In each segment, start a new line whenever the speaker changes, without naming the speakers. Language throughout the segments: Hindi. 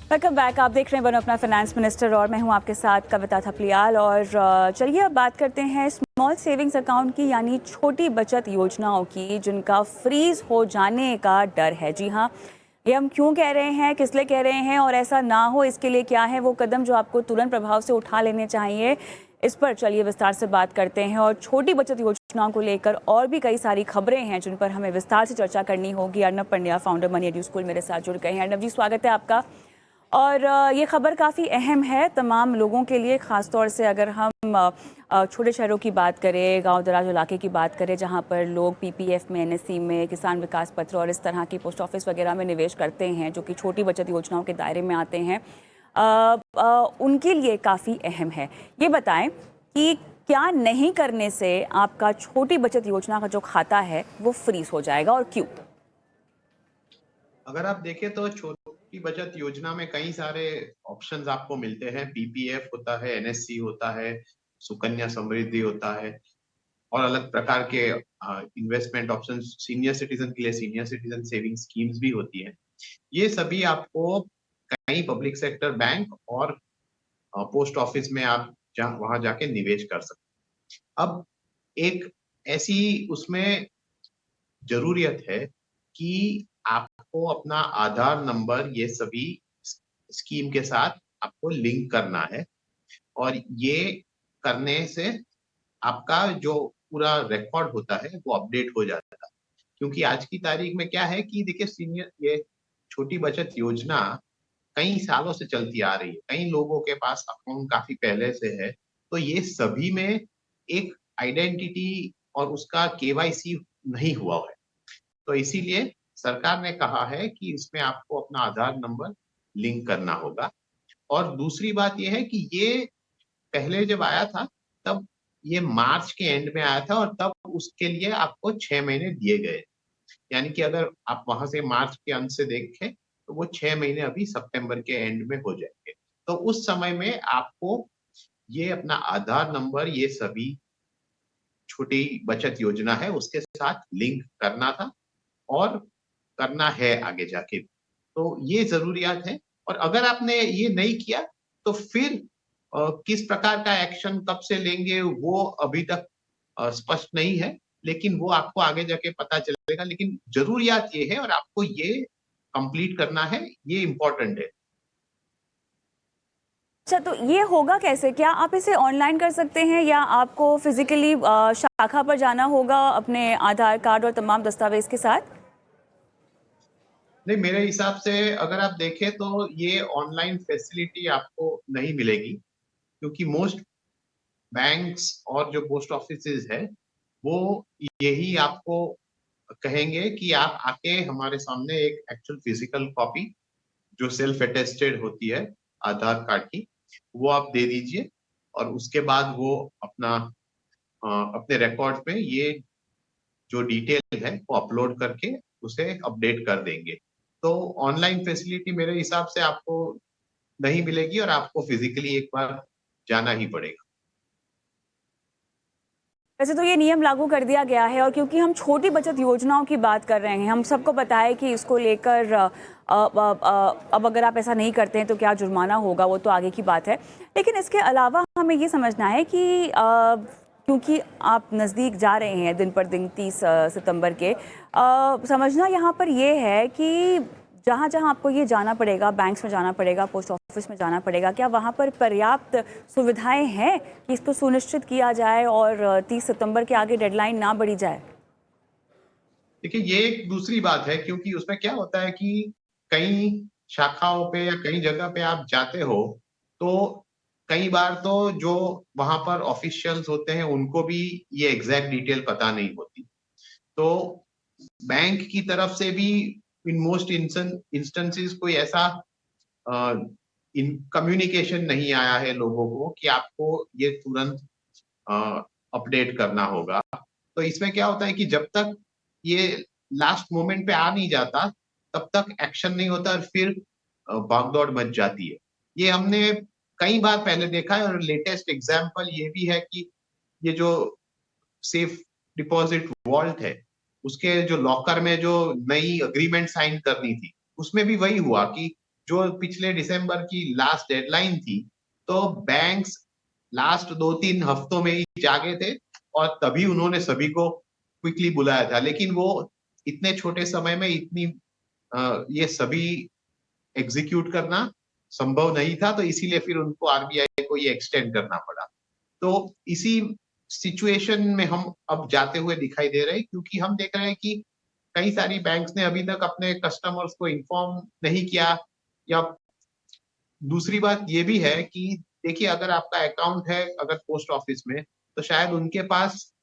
Welcome back. आप देख रहे हैं बनो अपना फाइनेंस मिनिस्टर और मैं हूं आपके साथ कविता थपलियाल। और चलिए अब बात करते हैं स्मॉल सेविंग्स अकाउंट की, यानी छोटी बचत योजनाओं की जिनका फ्रीज हो जाने का डर है। जी हाँ, ये हम क्यों कह रहे हैं, किस लिए कह रहे हैं और ऐसा ना हो इसके लिए क्या है वो कदम जो आपको तुरंत प्रभाव से उठा लेने चाहिए, इस पर चलिए विस्तार से बात करते हैं। और छोटी बचत योजनाओं को लेकर और भी कई सारी खबरें हैं जिन पर हमें विस्तार से चर्चा करनी होगी। Arnab Pandya, founder money edu school, मेरे साथ जुड़ गए हैं। अर्नब जी, स्वागत है आपका। और ये खबर काफ़ी अहम है तमाम लोगों के लिए, ख़ास तौर से अगर हम छोटे शहरों की बात करें, गांव दराज इलाके की बात करें, जहां पर लोग पीपीएफ में, एनएससी में, किसान विकास पत्र और इस तरह की पोस्ट ऑफिस वगैरह में निवेश करते हैं, जो कि छोटी बचत योजनाओं के दायरे में आते हैं। उनके लिए काफ़ी अहम है। ये बताएं कि क्या नहीं करने से आपका छोटी बचत योजना का जो खाता है वो फ्रीज हो जाएगा और क्यों?
अगर आप देखें तो छोटी बचत योजना में कई सारे ऑप्शंस आपको मिलते हैं। पीपीएफ होता है, एनएससी होता है, सुकन्या समृद्धि होता है और अलग प्रकार के इन्वेस्टमेंट ऑप्शन, सीनियर सिटीजन के लिए सीनियर सिटीजन सेविंग स्कीम्स भी होती है। ये सभी आपको कई पब्लिक सेक्टर बैंक और पोस्ट ऑफिस में आप वहां जाके निवेश कर सकते हैं। अब एक ऐसी उसमें जरूरियत है कि आपको अपना आधार नंबर ये सभी स्कीम के साथ आपको लिंक करना है और ये करने से आपका जो पूरा रिकॉर्ड होता है वो अपडेट हो जाता है। क्योंकि आज की तारीख में क्या है कि देखिए, सीनियर ये छोटी बचत योजना कई सालों से चलती आ रही है, कई लोगों के पास अकाउंट काफी पहले से है, तो ये सभी में एक आइडेंटिटी और उसका केवाईसी नहीं हुआ है। तो इसीलिए सरकार ने कहा है कि इसमें आपको अपना आधार नंबर लिंक करना होगा। और दूसरी बात यह है कि ये पहले जब आया था तब ये मार्च के एंड में आया था और तब उसके लिए आपको 6 महीने दिए गए। यानी कि अगर आप वहां से मार्च के अंत से देखें तो वो 6 महीने अभी सितंबर के एंड में हो जाएंगे। तो उस समय में आपको ये अपना आधार नंबर ये सभी छोटी बचत योजना है उसके साथ लिंक करना था और करना है आगे जाके। तो ये जरूरियात है। और अगर आपने ये नहीं किया तो फिर किस प्रकार का एक्शन कब से लेंगे वो अभी तक स्पष्ट नहीं है, लेकिन वो आपको आगे जाके पता चलेगा। लेकिन जरूरियात ये है और आपको ये कंप्लीट करना है, ये इम्पोर्टेंट है।
अच्छा, तो ये होगा कैसे? क्या आप इसे ऑनलाइन कर सकते हैं या आपको फिजिकली शाखा पर जाना होगा अपने आधार कार्ड और तमाम दस्तावेज के साथ?
नहीं, मेरे हिसाब से अगर आप देखें तो ये ऑनलाइन फैसिलिटी आपको नहीं मिलेगी, क्योंकि मोस्ट बैंक्स और जो पोस्ट ऑफिसेज है वो यही आपको कहेंगे कि आप आके हमारे सामने एक एक्चुअल फिजिकल कॉपी जो सेल्फ अटेस्टेड होती है आधार कार्ड की, वो आप दे दीजिए और उसके बाद वो अपना अपने रिकॉर्ड में ये जो डिटेल है वो अपलोड करके उसे अपडेट कर देंगे। तो ऑनलाइन फैसिलिटी मेरे हिसाब से आपको नहीं मिलेगी और आपको फिजिकली एक बार जाना ही पड़ेगा।
वैसे तो ये नियम लागू कर दिया गया है, और क्योंकि हम छोटी बचत योजनाओं की बात कर रहे हैं, हम सबको पता है कि इसको लेकर अब अगर आप ऐसा नहीं करते हैं तो क्या जुर्माना होगा, वो तो आगे की बात है। लेकिन इसके अलावा हमें ये समझना है कि क्योंकि आप नज़दीक जा रहे हैं दिन पर दिन 30 सितंबर के, समझना यहाँ पर ये है कि जहाँ जहाँ आपको ये जाना पड़ेगा, बैंक्स में जाना पड़ेगा, पोस्ट ऑफिस में जाना पड़ेगा, क्या वहाँ पर पर्याप्त सुविधाएं हैं कि इसको सुनिश्चित किया जाए और 30 सितंबर के आगे डेडलाइन ना बढ़ी जाए?
देखिए, ये एक दूसरी बात है, क्योंकि उसमें क्या होता है कि कई शाखाओं पे या कई जगह पे आप जाते हो तो कई बार तो जो वहां पर ऑफिशियल्स होते हैं उनको भी ये एग्जैक्ट डिटेल पता नहीं होती। तो बैंक की तरफ से भी इन मोस्ट इंस्टेंसेस कोई ऐसा इन कम्युनिकेशन नहीं आया है लोगों को कि आपको ये तुरंत अपडेट करना होगा। तो इसमें क्या होता है कि जब तक ये लास्ट मोमेंट पे आ नहीं जाता तब तक एक्शन नहीं होता और फिर भागदौड़ मच जाती है। ये हमने कई बार पहले देखा है और लेटेस्ट एग्जाम्पल ये भी है कि ये जो सेफ डिपॉजिट वॉल्ट है उसके जो लॉकर में जो नई अग्रीमेंट साइन करनी थी उसमें भी वही हुआ कि जो पिछले दिसंबर की लास्ट डेडलाइन थी, तो बैंक्स लास्ट 2-3 हफ्तों में ही जागे थे और तभी उन्होंने सभी को क्विकली बुलाया था। लेकिन वो इतने छोटे समय में इतनी ये सभी एग्जीक्यूट करना संभव नहीं था, तो इसीलिए फिर उनको आरबीआई को ये एक्सटेंड करना पड़ा। तो इसी सिचुएशन में हम अब जाते हुए दिखाई दे रहे हैं, क्योंकि हम देख रहे हैं कि कई सारी बैंक्स ने अभी तक अपने कस्टमर्स को इन्फॉर्म नहीं किया। या दूसरी बात ये भी है कि देखिए, अगर आपका अकाउंट है अगर पोस्ट ऑफिस में, तो शायद उनके पास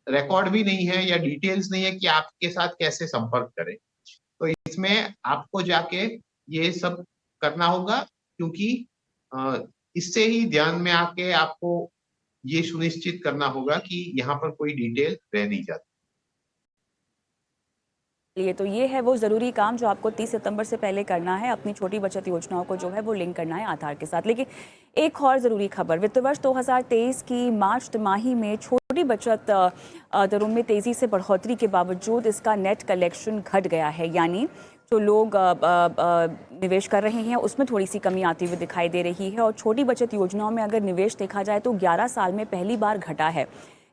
रिकॉर्ड भी नहीं है या डिटेल्स नहीं है कि आपके साथ कैसे संपर्क करें। तो इसमें आपको जाके ये सब करना होगा, क्योंकि इससे ही ध्यान में आके आपको ये सुनिश्चित करना होगा कि यहाँ पर कोई डिटेल रह नहीं जाती।
लिए तो ये है वो ज़रूरी काम जो आपको 30 सितंबर से पहले करना है, अपनी छोटी बचत योजनाओं को जो है वो लिंक करना है आधार के साथ। लेकिन एक और ज़रूरी खबर, वित्त वर्ष 2023 की मार्च तिमाही में छोटी बचत दरों में तेज़ी से बढ़ोतरी के बावजूद इसका नेट कलेक्शन घट गया है, यानी जो लोग निवेश कर रहे हैं उसमें थोड़ी सी कमी आती हुई दिखाई दे रही है। और छोटी बचत योजनाओं में अगर निवेश देखा जाए तो 11 साल में पहली बार घटा है।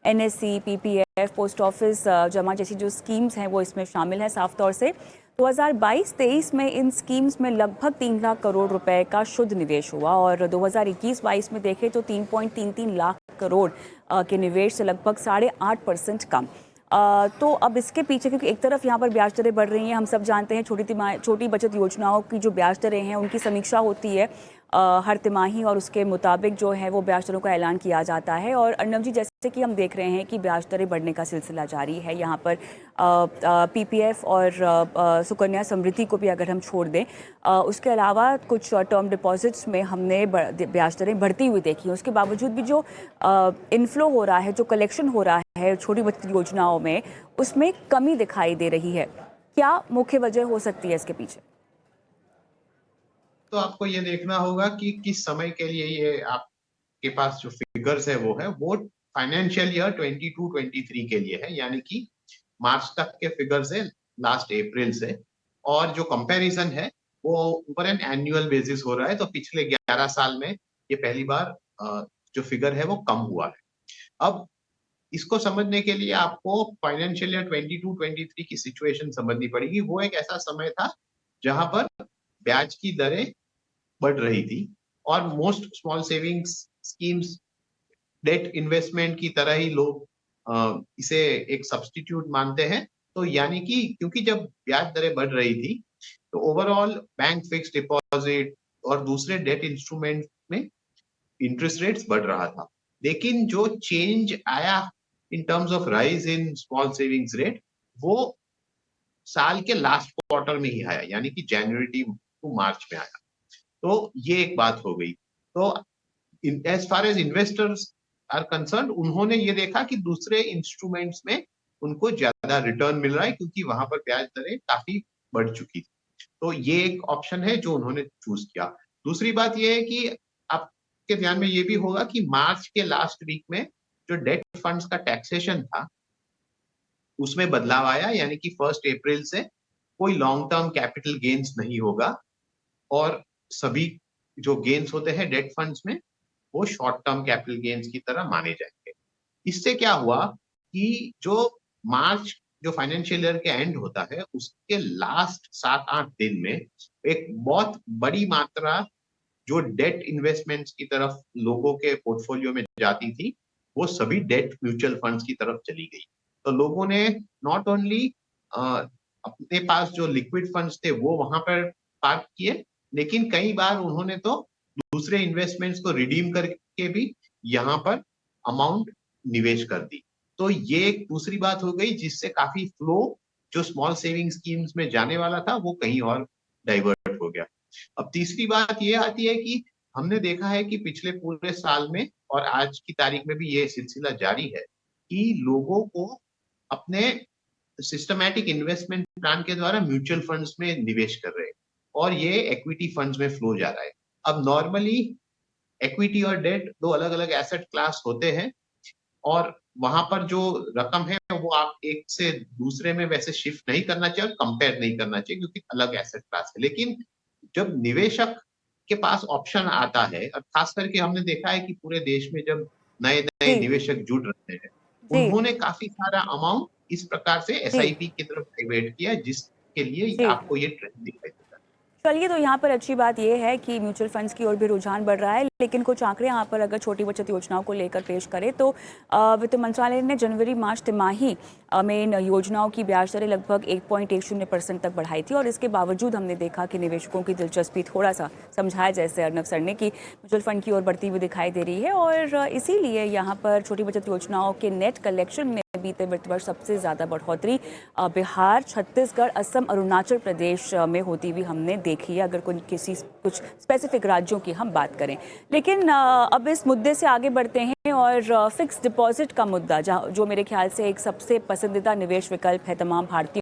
एनएससी, पीपीएफ, पोस्ट ऑफिस जमा जैसी जो स्कीम्स हैं वो इसमें शामिल हैं साफ तौर से। 2022-23 में इन स्कीम्स में लगभग 3 लाख करोड़ रुपए का शुद्ध निवेश हुआ और 2021-22 में देखें तो 3.33 लाख करोड़ के निवेश से लगभग 8.5% कम। तो अब इसके पीछे, क्योंकि एक तरफ यहाँ पर ब्याज दरें बढ़ रही हैं, हम सब जानते हैं छोटी बचत योजनाओं की जो ब्याज दरें हैं उनकी समीक्षा होती है हर तिमाही और उसके मुताबिक जो है वो ब्याज दरों का ऐलान किया जाता है। और अर्णव जी, जैसे कि हम देख रहे हैं कि ब्याज दरें बढ़ने का सिलसिला जारी है यहाँ पर पीपीएफ और सुकन्या समृद्धि को भी अगर हम छोड़ दें, उसके अलावा कुछ टर्म डिपॉजिट्स में हमने ब्याज दरें बढ़ती हुई देखी हैं। उसके बावजूद भी जो इनफ्लो हो रहा है, जो कलेक्शन हो रहा है छोटी बचत योजनाओं में, उसमें कमी दिखाई दे रही है। क्या मुख्य वजह हो सकती है इसके पीछे?
तो आपको ये देखना होगा कि किस समय के लिए ये आपके पास जो फिगर्स है वो फाइनेंशियल ईयर 22-23 के लिए है, यानी कि मार्च तक के फिगर्स है लास्ट अप्रैल से। और जो कंपैरिजन है वो ऊपर एन एनुअल बेसिस हो रहा है, तो पिछले 11 साल में ये पहली बार जो फिगर है वो कम हुआ है। अब इसको समझने के लिए आपको फाइनेंशियल ईयर 22-23 की सिचुएशन समझनी पड़ेगी। वो एक ऐसा समय था जहां पर ब्याज की दरें बढ़ रही थी और most small savings schemes debt investment की तरह ही लोग इसे एक सब्स्टिट्यूट मानते हैं। तो यानी कि क्योंकि जब ब्याज दरें बढ़ रही थी तो ओवरऑल बैंक फिक्स डिपॉजिट और दूसरे डेट इंस्ट्रूमेंट में इंटरेस्ट रेट्स बढ़ रहा था। लेकिन जो चेंज आया in terms of rise in small savings rate, वो साल के लास्ट क्वार्टर में ही आया, यानी कि जनवरी टू मार्च में आया। तो ये एक बात हो गई। तो as far as investors are concern, उन्होंने ये देखा कि दूसरे इंस्ट्रूमेंट्स में उनको ज्यादा रिटर्न मिल रहा है, क्योंकि वहां पर ब्याज दरें काफी बढ़ चुकी थी। तो ये एक ऑप्शन है जो उन्होंने चूज किया। दूसरी बात ये है कि आपके ध्यान में ये भी होगा कि मार्च के लास्ट वीक में जो डेट फंड्स का टैक्सेशन था उसमें बदलाव आया, यानी कि 1 अप्रैल से कोई लॉन्ग टर्म कैपिटल गेन्स नहीं होगा और सभी जो गेन्स होते हैं डेट फंड्स में वो शॉर्ट टर्म कैपिटल गेन्स की तरह माने जाएंगे। इससे क्या हुआ कि जो मार्च जो फाइनेंशियल ईयर के एंड होता है उसके लास्ट 7-8 दिन में एक बहुत बड़ी मात्रा जो डेट इन्वेस्टमेंट्स की तरफ लोगों के पोर्टफोलियो में जाती थी वो सभी डेट म्यूचुअल फंड्स की तरफ चली गई। तो लोगों ने नॉट ओनली अपने पास जो लिक्विड फंड्स थे वो वहां पर पार्क किए, लेकिन कई बार उन्होंने तो दूसरे इन्वेस्टमेंट्स को रिडीम करके भी यहाँ पर अमाउंट निवेश कर दी। तो ये एक दूसरी बात हो गई जिससे काफी फ्लो जो स्मॉल सेविंग स्कीम्स में जाने वाला था वो कहीं और डाइवर्ट हो गया। अब तीसरी बात ये आती है कि हमने देखा है कि पिछले पूरे साल में और आज की तारीख में भी ये सिलसिला जारी है कि लोगों को अपने सिस्टमैटिक इन्वेस्टमेंट प्लान के द्वारा म्यूचुअल फंड्स में निवेश कर रहे हैं और ये इक्विटी फंड्स में फ्लो जा रहा है। अब नॉर्मली इक्विटी और डेट दो अलग अलग एसेट क्लास होते हैं और वहां पर जो रकम है वो आप एक से दूसरे में वैसे शिफ्ट नहीं करना चाहिए और कंपेयर नहीं करना चाहिए, क्योंकि अलग एसेट क्लास है। लेकिन जब निवेशक के पास ऑप्शन आता है, और खास करके हमने देखा है कि पूरे देश में जब नए-नए
जी,
निवेशक जुड़ रहे हैं,
जी,
उन्होंने काफ़ी सारा अमाउंट इस प्रकार से
जी,
एसआईपी की तरफ डाइवर्ट किया, जिसके लिए
जी।
आपको ये ट्रेंड दिखाई देता है।
चलिए, तो यहाँ पर अच्छी बात ये है कि म्यूचुअल फंड्स की ओर भी रुझान बढ़ रहा है, लेकिन कुछ आंकड़े यहाँ पर अगर छोटी बचत योजनाओं को लेकर पेश करें तो वित्त मंत्रालय ने जनवरी-मार्च तिमाही में इन योजनाओं की ब्याज दरें लगभग 1.10% तक बढ़ाई थी और इसके बावजूद हमने देखा कि निवेशकों की दिलचस्पी थोड़ा-सा समझाया जैसे अर्नब सर ने कि म्यूचुअल फंड की ओर बढ़ती हुई दिखाई दे रही है और इसीलिए यहाँ पर छोटी बचत योजनाओं के नेट कलेक्शन में बीते वित्त वर्ष सबसे ज़्यादा बढ़ोतरी बिहार, छत्तीसगढ़, असम, अरुणाचल प्रदेश में होती हुई हमने देखी है, अगर कुछ स्पेसिफिक राज्यों की हम बात करें। लेकिन अब इस मुद्दे से आगे बढ़ते हैं और फिक्स डिपॉजिट का मुद्दा, जहाँ जो मेरे ख्याल से एक सबसे पसंदीदा निवेश विकल्प है तमाम भारतीयों